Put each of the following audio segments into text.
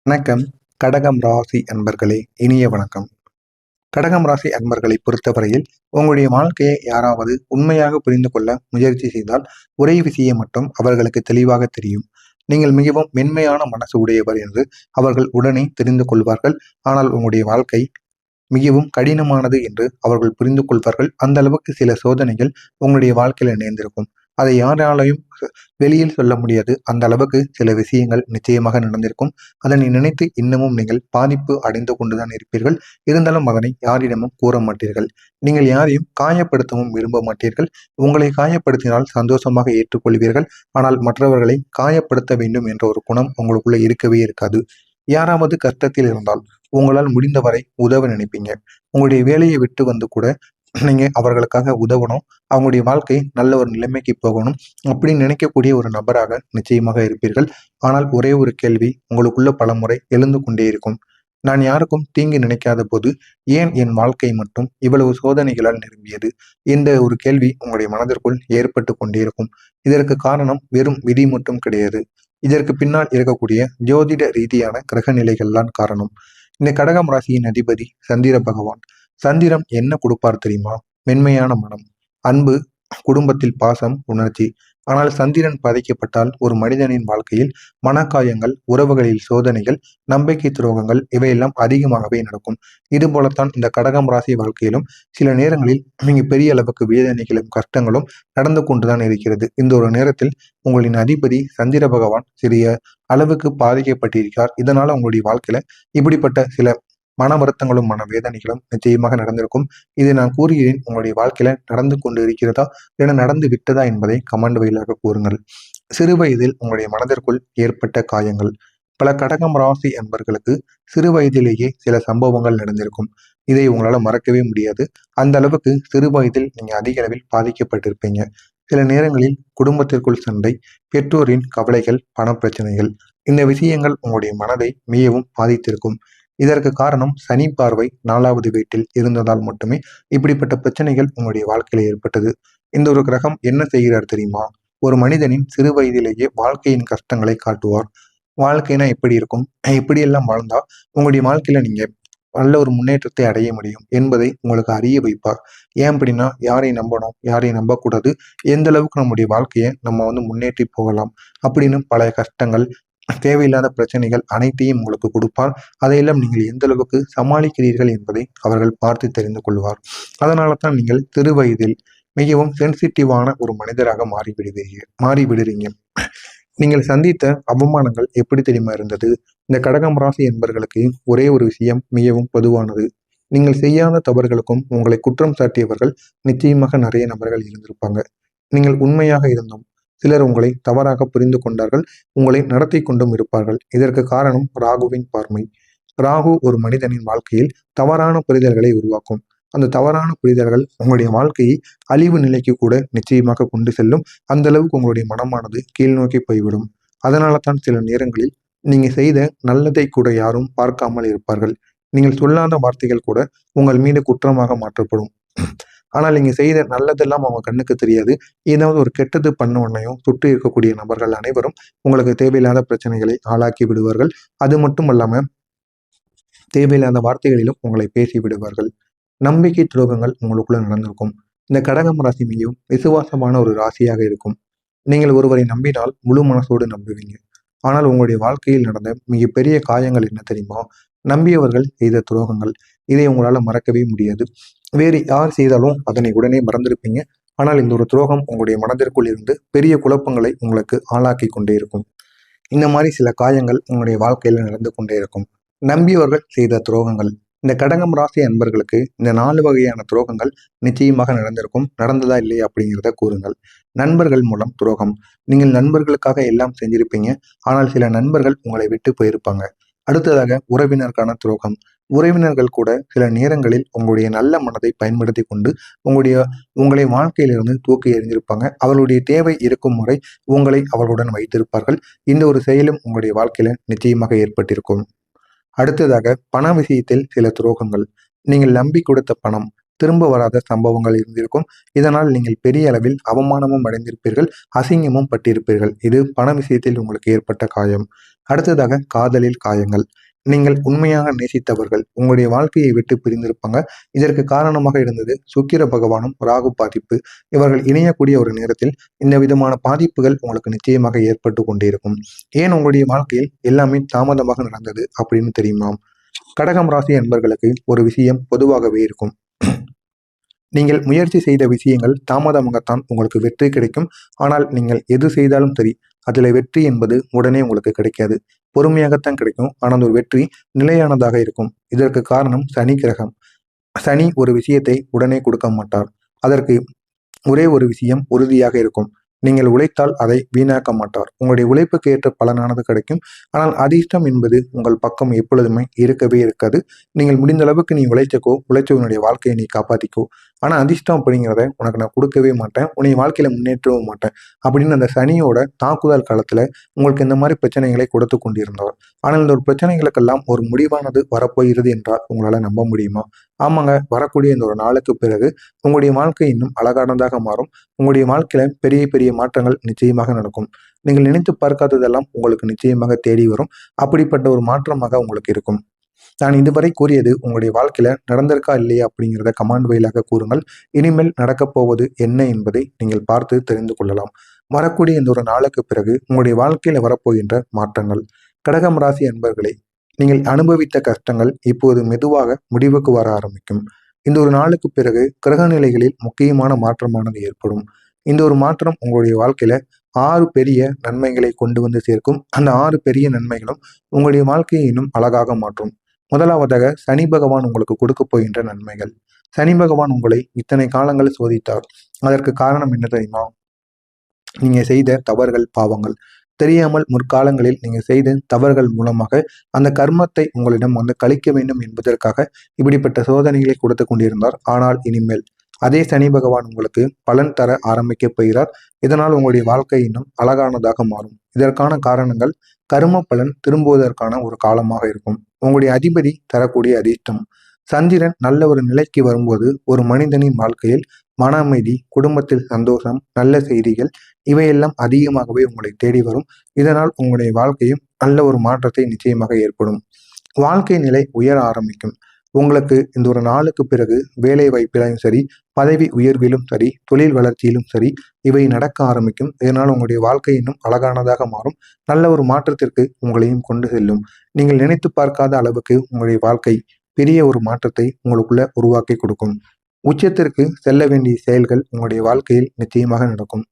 வணக்கம். கடகம் ராசி அன்பர்களே, இனிய வணக்கம். கடகம் ராசி அன்பர்களை பொறுத்தவரையில் உங்களுடைய வாழ்க்கையை யாராவது உண்மையாக புரிந்து கொள்ள முயற்சி செய்தால் ஒரே விஷயம் மட்டும் அவர்களுக்கு தெளிவாக தெரியும். நீங்கள் மிகவும் மென்மையான மனசு உடையவர் என்று அவர்கள் உடனே தெரிந்து கொள்வார்கள். ஆனால் உங்களுடைய வாழ்க்கை மிகவும் கடினமானது என்று அவர்கள் புரிந்து கொள்வார்கள். அந்த அளவுக்கு சில சோதனைகள் உங்களுடைய வாழ்க்கையில நேர்ந்திருக்கும். அதை யாராலையும் வெளியில் சொல்ல முடியாது. அந்த அளவுக்கு சில விஷயங்கள் நிச்சயமாக நடந்திருக்கும். அதனை நினைத்து இன்னமும் நீங்கள் பாதிப்பு அடைந்து கொண்டுதான் இருப்பீர்கள். இருந்தாலும் அதனை யாரிடமும் கூற மாட்டீர்கள். நீங்கள் யாரையும் காயப்படுத்தவும் விரும்ப மாட்டீர்கள். உங்களை காயப்படுத்தினால் சந்தோஷமாக ஏற்றுக்கொள்வீர்கள். ஆனால் மற்றவர்களை காயப்படுத்த வேண்டும் என்ற ஒரு குணம் உங்களுக்குள்ள இருக்கவே இருக்காது. யாராவது கஷ்டத்தில் இருந்தால் உங்களால் முடிந்தவரை உதவ நினைப்பீங்க. உங்களுடைய வேலையை விட்டு வந்து கூட நீங்க அவர்களுக்காக உதவணும். அவங்களுடைய வாழ்க்கை நல்ல ஒரு நிலைமைக்கு போகணும் அப்படின்னு நினைக்கக்கூடிய ஒரு நபராக நிச்சயமாக இருப்பீர்கள். ஆனால் ஒரே ஒரு கேள்வி உங்களுக்குள்ள பலமுறை எழுந்து கொண்டே இருக்கும். நான் யாருக்கும் தீங்கு நினைக்காத போது ஏன் என் வாழ்க்கை மட்டும் இவ்வளவு சோதனைகளால் நிரம்பியது? இந்த ஒரு கேள்வி உங்களுடைய மனதிற்குள் ஏற்பட்டு கொண்டே இருக்கும். இதற்கு காரணம் வெறும் விதி மட்டும் கிடையாது. இதற்கு பின்னால் இருக்கக்கூடிய ஜோதிட ரீதியான கிரக நிலைகள் தான் காரணம். இந்த கடகம் ராசியின் அதிபதி சந்திர பகவான். சந்திரன் என்ன கொடுப்பார் தெரியுமா? மென்மையான மனம், அன்பு, குடும்பத்தில் பாசம், உணர்ச்சி. ஆனால் சந்திரன் பாதிக்கப்பட்டால் ஒரு மனிதனின் வாழ்க்கையில் மனக்காயங்கள், உறவுகளில் சோதனைகள், நம்பிக்கை துரோகங்கள் இவையெல்லாம் அதிகமாகவே நடக்கும். இது போலத்தான் இந்த கடகம் ராசி வாழ்க்கையிலும் சில நேரங்களில் நீங்க பெரிய அளவுக்கு வேதனைகளும் கஷ்டங்களும் நடந்து கொண்டுதான் இருக்கிறது. இந்த ஒரு நேரத்தில் உங்களின் அதிபதி சந்திர பகவான் சிறிய அளவுக்கு பாதிக்கப்பட்டிருக்கிறார். இதனால உங்களுடைய வாழ்க்கையில இப்படிப்பட்ட சில மன வருத்தங்களும் மன வேதனைகளும் நிச்சயமாக நடந்திருக்கும். இதை நான் கூறுகிறேன், உங்களுடைய வாழ்க்கையில நடந்து கொண்டு இருக்கிறதா என நடந்து விட்டதா என்பதை கமெண்ட் வாயிலாக கூறுங்கள். சிறு வயதில் உங்களுடைய மனதிற்குள் ஏற்பட்ட காயங்கள். பல கடகம் ராசி அன்பர்களுக்கு சிறு வயதிலேயே சில சம்பவங்கள் நடந்திருக்கும். இதை உங்களால மறக்கவே முடியாது. அந்த அளவுக்கு சிறு வயதில் நீங்க அதிக அளவில் பாதிக்கப்பட்டிருப்பீங்க. சில நேரங்களில் குடும்பத்திற்குள் சண்டை, பெற்றோரின் கவலைகள், பணப்பிரச்சனைகள், இந்த விஷயங்கள் உங்களுடைய மனதை மிகவும் பாதித்திருக்கும். இதற்கு காரணம் சனி பார்வை 4வது வீட்டில் இருந்ததால் மட்டுமே இப்படிப்பட்ட பிரச்சனைகள் உங்களுடைய வாழ்க்கையில ஏற்பட்டது. இந்த ஒரு கிரகம் என்ன செய்கிறார் தெரியுமா? ஒரு மனிதனின் சிறு வயதிலேயே வாழ்க்கையின் கஷ்டங்களை காட்டுவார். வாழ்க்கைனா எப்படி இருக்கும், எப்படியெல்லாம் வாழ்ந்தா உங்களுடைய வாழ்க்கையில நீங்க நல்ல ஒரு முன்னேற்றத்தை அடைய முடியும் என்பதை உங்களுக்கு அறிய வைப்பார். ஏன் அப்படின்னா, யாரை நம்பணும், யாரை நம்பக்கூடாது, எந்த அளவுக்கு நம்முடைய வாழ்க்கையை நம்ம முன்னேற்றி போகலாம் அப்படின்னு பல கஷ்டங்கள், தேவையில்லாத பிரச்சனைகள் அனைத்தையும் உங்களுக்கு கொடுப்பார். அதையெல்லாம் நீங்கள் எந்த அளவுக்கு சமாளிக்கிறீர்கள் என்பதை அவர்கள் பார்த்து தெரிந்து கொள்வார். அதனால தான் நீங்கள் சிறு வயதில் மிகவும் சென்சிட்டிவான ஒரு மனிதராக மாறிவிடுறீங்க. நீங்கள் சந்தித்த அவமானங்கள் எப்படி தெரியுமா இருந்தது? இந்த கடகம் ராசி என்பர்களுக்கு ஒரே ஒரு விஷயம் மிகவும் பொதுவானது. நீங்கள் செய்யாத தவறுகளுக்கும் உங்களை குற்றம் சாட்டியவர்கள் நிச்சயமாக நிறைய நபர்கள் இருந்திருப்பாங்க. நீங்கள் உண்மையாக இருந்தும் சிலர் உங்களை தவறாக புரிந்து கொண்டார்கள். உங்களை நடத்தி கொண்டும் இருப்பார்கள். இதற்கு காரணம் ராகுவின் பார்வை. ராகு ஒரு மனிதனின் வாழ்க்கையில் தவறான புரிதல்களை உருவாக்கும். அந்த தவறான புரிதல்கள் உங்களுடைய வாழ்க்கையை அழிவு நிலைக்கு கூட நிச்சயமாக கொண்டு செல்லும். அந்த அளவுக்கு உங்களுடைய மனமானது கீழ் நோக்கி போய்விடும். அதனால தான் சில நேரங்களில் நீங்க செய்த நல்லதை கூட யாரும் பார்க்காமல் இருப்பார்கள். நீங்கள் சொல்லாத வார்த்தைகள் கூட உங்கள் மீது குற்றமாக மாற்றப்படும். ஆனால் நீங்க செய்த நல்லதெல்லாம் அவங்க கண்ணுக்கு தெரியாது. ஏதாவது ஒரு கெட்டது பண்ண உடனேயும் சுற்றி இருக்கக்கூடிய நபர்கள் அனைவரும் உங்களுக்கு தேவையில்லாத பிரச்சனைகளை ஆளாக்கி விடுவார்கள். அது மட்டும் அல்லாம தேவையில்லாத வார்த்தைகளிலும் உங்களை பேசி விடுவார்கள். நம்பிக்கை துரோகங்கள் உங்களுக்குள்ள நடந்திருக்கும். இந்த கடகம் ராசி மிகவும் விசுவாசமான ஒரு ராசியாக இருக்கும். நீங்கள் ஒருவரை நம்பினால் முழு மனசோடு நம்புவீங்க. ஆனால் உங்களுடைய வாழ்க்கையில் நடந்த மிகப்பெரிய காயங்கள் என்ன தெரியுமா? நம்பியவர்கள் செய்த துரோகங்கள். இதை உங்களால மறக்கவே முடியாது. வேறு யார் செய்தாலும் அதனை உடனே மறந்திருப்பீங்க. ஆனால் இந்த ஒரு துரோகம் உங்களுடைய மனதிற்குள் இருந்து பெரிய குழப்பங்களை உங்களுக்கு ஆளாக்கி கொண்டே இருக்கும். இந்த மாதிரி சில காயங்கள் உங்களுடைய வாழ்க்கையில நடந்து கொண்டே இருக்கும். நம்பியவர்கள் செய்த துரோகங்கள். இந்த கடகம் ராசி அன்பர்களுக்கு இந்த 4 வகையான துரோகங்கள் நிச்சயமாக நடந்திருக்கும். நடந்ததா இல்லையா அப்படிங்கிறத கூறுங்கள். நண்பர்கள் மூலம் துரோகம். நீங்கள் நண்பர்களுக்காக எல்லாம் செஞ்சிருப்பீங்க. ஆனால் சில நண்பர்கள் உங்களை விட்டு போயிருப்பாங்க. அடுத்ததாக உறவினருக்கான துரோகம். உறவினர்கள் கூட சில நேரங்களில் உங்களுடைய நல்ல மனதை பயன்படுத்தி கொண்டு உங்களை வாழ்க்கையிலிருந்து தூக்கி எறிஞ்சிருப்பாங்க. அவர்களுடைய தேவை இருக்கும் முறை உங்களை அவர்களுடன் வைத்திருப்பார்கள். இந்த ஒரு செயலும் உங்களுடைய வாழ்க்கையில நிச்சயமாக ஏற்பட்டிருக்கும். அடுத்ததாக பண விஷயத்தில் சில துரோகங்கள். நீங்கள் நம்பி கொடுத்த பணம் திரும்ப வராத சம்பவங்கள் இருந்திருக்கும். இதனால் நீங்கள் பெரிய அளவில் அவமானமும் அடைந்திருப்பீர்கள், அசிங்கமும் பட்டிருப்பீர்கள். இது பண விஷயத்தில் உங்களுக்கு ஏற்பட்ட காயம். அடுத்ததாக காதலில் காயங்கள். நீங்கள் உண்மையாக நேசித்தவர்கள் உங்களுடைய வாழ்க்கையை விட்டு பிரிந்திருப்பாங்க. இதற்கு காரணமாக இருந்தது சுக்கிர பகவானும் ராகு பாதிப்பு. இவர்கள் இணையக்கூடிய ஒரு நேரத்தில் இந்த விதமான பாதிப்புகள் உங்களுக்கு நிச்சயமாக ஏற்பட்டு கொண்டிருக்கும். ஏன் உங்களுடைய வாழ்க்கையில் எல்லாமே தாமதமாக நடந்தது அப்படின்னு தெரியுமா? கடகம் ராசி அன்பர்களுக்கு ஒரு விஷயம் பொதுவாகவே இருக்கும். நீங்கள் முயற்சி செய்த விஷயங்கள் தாமதமாகத்தான் உங்களுக்கு வெற்றி கிடைக்கும். ஆனால் நீங்கள் எது செய்தாலும் சரி, அதில் வெற்றி என்பது உடனே உங்களுக்கு கிடைக்காது. பொறுமையாகத்தான் கிடைக்கும். ஆனால் அந்த ஒரு வெற்றி நிலையானதாக இருக்கும். இதற்கு காரணம் சனி கிரகம். சனி ஒரு விஷயத்தை உடனே கொடுக்க மாட்டார். அதற்கு ஒரே ஒரு விஷயம் உறுதியாக இருக்கும். நீங்கள் உழைத்தால் அதை வீணாக்க மாட்டார். உங்களுடைய உழைப்புக்கு ஏற்ற பலனானது கிடைக்கும். ஆனால் அதிர்ஷ்டம் என்பது உங்கள் பக்கம் எப்பொழுதுமே இருக்கவே இருக்காது. நீங்கள் முடிந்த அளவுக்கு நீ உழைச்சக்கோ, உழைச்சவனுடைய வாழ்க்கையை நீ காப்பாத்திக்கோ. ஆனா அதிர்ஷ்டம் அப்படிங்கிறத உனக்கு நான் கொடுக்கவே மாட்டேன். உன்னை வாழ்க்கையில முன்னேற்றவும் மாட்டேன் அப்படின்னு அந்த சனியோட தாக்குதல் காலத்துல உங்களுக்கு இந்த மாதிரி பிரச்சனைகளை கொடுத்து கொண்டிருந்தவர். ஆனால் இந்த ஒரு பிரச்சனைகளுக்கெல்லாம் ஒரு முடிவானது வரப்போகிறது என்றால் உங்களால நம்ப முடியுமா? ஆமாங்க, வரக்கூடிய இந்த ஒரு நாளுக்கு பிறகு உங்களுடைய வாழ்க்கை இன்னும் அழகானதாக மாறும். உங்களுடைய வாழ்க்கையில பெரிய பெரிய மாற்றங்கள் நிச்சயமாக நடக்கும். நீங்கள் நினைத்து பார்க்காததெல்லாம் உங்களுக்கு நிச்சயமாக தேடி வரும். அப்படிப்பட்ட ஒரு மாற்றமாக உங்களுக்கு இருக்கும். நான் இதுவரை கூறியது உங்களுடைய வாழ்க்கையில நடந்திருக்கா இல்லையா அப்படிங்கிறத கமெண்ட் வாயிலாக கூறுங்கள். இனிமேல் நடக்கப் போவது என்ன என்பதை நீங்கள் பார்த்து தெரிந்து கொள்ளலாம். வரக்கூடிய இந்த ஒரு நாளுக்கு பிறகு உங்களுடைய வாழ்க்கையில வரப்போகின்ற மாற்றங்கள். கடகம் ராசி அன்பர்களே, நீங்கள் அனுபவித்த கஷ்டங்கள் இப்போது மெதுவாக முடிவுக்கு வர ஆரம்பிக்கும். இந்த ஒரு நாளுக்கு பிறகு கிரக நிலைகளில் முக்கியமான மாற்றமானது ஏற்படும். இந்த ஒரு மாற்றம் உங்களுடைய வாழ்க்கையில 6 பெரிய நன்மைகளை கொண்டு வந்து சேர்க்கும். அந்த 6 பெரிய நன்மைகளும் உங்களுடைய வாழ்க்கையை இன்னும் அழகாக மாற்றும். முதலாவதாக சனி பகவான் உங்களுக்கு கொடுக்க போகின்ற நன்மைகள். சனி பகவான் உங்களை இத்தனை காலங்கள் சோதித்தார். அதற்கு காரணம் என்ன தெரியுமா? நீங்க செய்த தவறுகள், பாவங்கள். தெரியாமல் முற்காலங்களில் நீங்க செய்த தவறுகள் மூலமாக அந்த கர்மத்தை உங்களிடம் வந்து கழிக்க வேண்டும் என்பதற்காக இப்படிப்பட்ட சோதனைகளை கொடுத்து கொண்டிருந்தார். ஆனால் இனிமேல் அதே சனி பகவான் உங்களுக்கு பலன் தர ஆரம்பிக்கப் போகிறார். இதனால் உங்களுடைய வாழ்க்கை இன்னும் அழகானதாக மாறும். இதற்கான காரணங்கள் கர்ம பலன் திரும்புவதற்கான ஒரு காலமாக இருக்கும். உங்களுடைய அதிபதி தரக்கூடிய அதிர்ஷ்டம். சந்திரன் நல்ல ஒரு நிலைக்கு வரும்போது ஒரு மனிதனின் வாழ்க்கையில் மன அமைதி, குடும்பத்தில் சந்தோஷம், நல்ல செய்திகள் இவையெல்லாம் அதிகமாகவே உங்களை தேடி வரும். இதனால் உங்களுடைய வாழ்க்கையும் நல்ல ஒரு மாற்றத்தை நிச்சயமாக ஏற்படும். வாழ்க்கை நிலை உயர ஆரம்பிக்கும். உங்களுக்கு இந்த ஒரு நாளுக்கு பிறகு வேலை வாய்ப்பிலும் சரி, பதவி உயர்விலும் சரி, தொழில் வளர்ச்சியிலும் சரி, இவை நடக்க ஆரம்பிக்கும். இதனால் உங்களுடைய வாழ்க்கை இன்னும் அழகானதாக மாறும். நல்ல ஒரு மாற்றத்திற்கு உங்களையும் கொண்டு செல்லும். நீங்கள் நினைத்து பார்க்காத அளவுக்கு உங்களுடைய வாழ்க்கை பெரிய ஒரு மாற்றத்தை உங்களுக்குள்ள உருவாக்கி கொடுக்கும். உச்சத்திற்கு செல்ல வேண்டிய செயல்கள் உங்களுடைய வாழ்க்கையில் நிச்சயமாக நடக்கும்.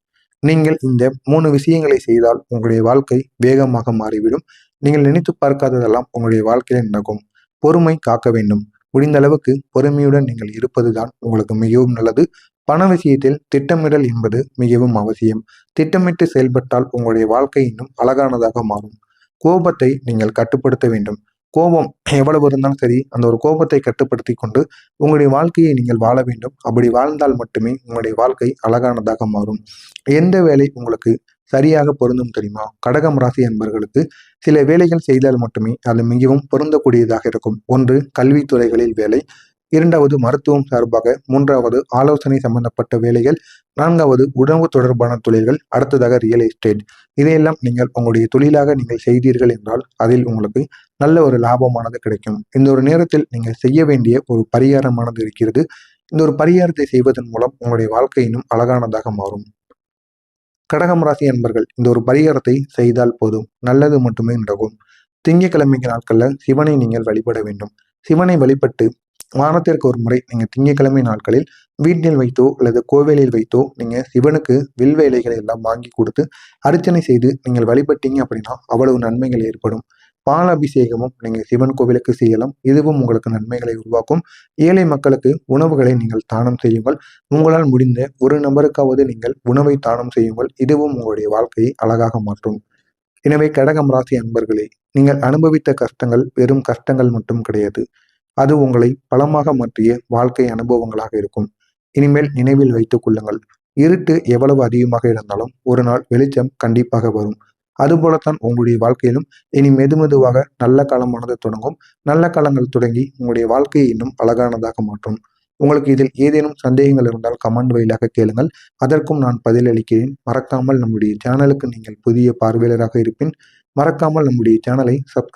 நீங்கள் இந்த 3 விஷயங்களை செய்தால் உங்களுடைய வாழ்க்கை வேகமாக மாறிவிடும். நீங்கள் நினைத்து பார்க்காததெல்லாம் உங்களுடைய வாழ்க்கையில் நடக்கும். பொறுமை காக்க வேண்டும். முடிந்த அளவுக்கு பொறுமையுடன் நீங்கள் இருப்பதுதான் உங்களுக்கு மிகவும் நல்லது. பண விஷயத்தில் திட்டமிடல் என்பது மிகவும் அவசியம். திட்டமிட்டு செயல்பட்டால் உங்களுடைய வாழ்க்கை இன்னும் அழகானதாக மாறும். கோபத்தை நீங்கள் கட்டுப்படுத்த வேண்டும். கோபம் எவ்வளவு இருந்தாலும் சரி, அந்த ஒரு கோபத்தை கட்டுப்படுத்தி கொண்டு உங்களுடைய வாழ்க்கையை நீங்கள் வாழ வேண்டும். அப்படி வாழ்ந்தால் மட்டுமே உங்களுடைய வாழ்க்கை அழகானதாக மாறும். எந்த வேலை உங்களுக்கு சரியாக பொருந்தும் தெரியுமா? கடகம் ராசி அன்பர்களுக்கு சில வேலைகள் செய்தால் மட்டுமே அது மிகவும் பொருந்தக்கூடியதாக இருக்கும். ஒன்று கல்வித்துறைகளில் வேலை, இரண்டாவது மருத்துவம் சார்பாக, மூன்றாவது ஆலோசனை சம்பந்தப்பட்ட வேலைகள், நான்காவது உணவு தொடர்பான தொழில்கள், அடுத்ததாக ரியல் எஸ்டேட். இதையெல்லாம் நீங்கள் உங்களுடைய தொழிலாக நீங்கள் செய்தீர்கள் என்றால் அதில் உங்களுக்கு நல்ல ஒரு லாபமானது கிடைக்கும். இந்த ஒரு நேரத்தில் நீங்கள் செய்ய வேண்டிய ஒரு பரிகாரமானது இருக்கிறது. இந்த ஒரு பரிகாரத்தை செய்வதன் மூலம் உங்களுடைய வாழ்க்கை இன்னும் அழகானதாக மாறும். கடகம் ராசி அன்பர்கள் இந்த ஒரு பரிகாரத்தை செய்தால் போதும், நல்லது மட்டுமே நடக்கும். திங்கட்கிழமை நாட்கள்ல சிவனை நீங்கள் வழிபட வேண்டும். சிவனை வழிபட்டு வாரத்திற்கு ஒரு முறை நீங்க திங்கட்கிழமை நாட்களில் வீட்டில் வைத்தோ அல்லது கோவிலில் வைத்தோ நீங்க சிவனுக்கு வில்வ இலைகளை எல்லாம் வாங்கி கொடுத்து அர்ச்சனை செய்து நீங்கள் வழிபட்டீங்க அப்படின்னா அவ்வளவு நன்மைகள் ஏற்படும். பால் அபிஷேகமும் நீங்க சிவன் கோவிலுக்கு செய்யலாம். இதுவும் உங்களுக்கு நன்மைகளை உருவாக்கும். ஏழை மக்களுக்கு உணவுகளை நீங்கள் தானம் செய்யுங்கள். உங்களால் முடிந்த ஒரு நபருக்காவது நீங்கள் உணவை தானம் செய்யுங்கள். இதுவும் உங்களுடைய வாழ்க்கையை அழகாக மாற்றும். எனவே கடகம் ராசி அன்பர்களே, நீங்கள் அனுபவித்த கஷ்டங்கள் வெறும் கஷ்டங்கள் மட்டும் கிடையாது. அது உங்களை பலமாக மாற்றிய வாழ்க்கை அனுபவங்களாக இருக்கும். இனிமேல் நினைவில் வைத்துக் கொள்ளுங்கள். இருட்டு எவ்வளவு அதிகமாக இருந்தாலும் ஒரு நாள் வெளிச்சம் கண்டிப்பாக வரும். அதுபோலத்தான் உங்களுடைய வாழ்க்கையிலும் இனி மெதுமெதுவாக நல்ல காலமானது தொடங்கும். நல்ல காலங்கள் தொடங்கி உங்களுடைய வாழ்க்கையை இன்னும் அழகானதாக மாற்றும். உங்களுக்கு இதில் ஏதேனும் சந்தேகங்கள் இருந்தால் கமெண்ட் வாயிலாக கேளுங்கள். அதற்கும் நான் பதிலளிக்கிறேன். மறக்காமல் நம்முடைய சேனலுக்கு நீங்கள் புதிய பார்வையாளராக இருப்பின் மறக்காமல் நம்முடைய சேனலை சப்ஸ்கிரைப்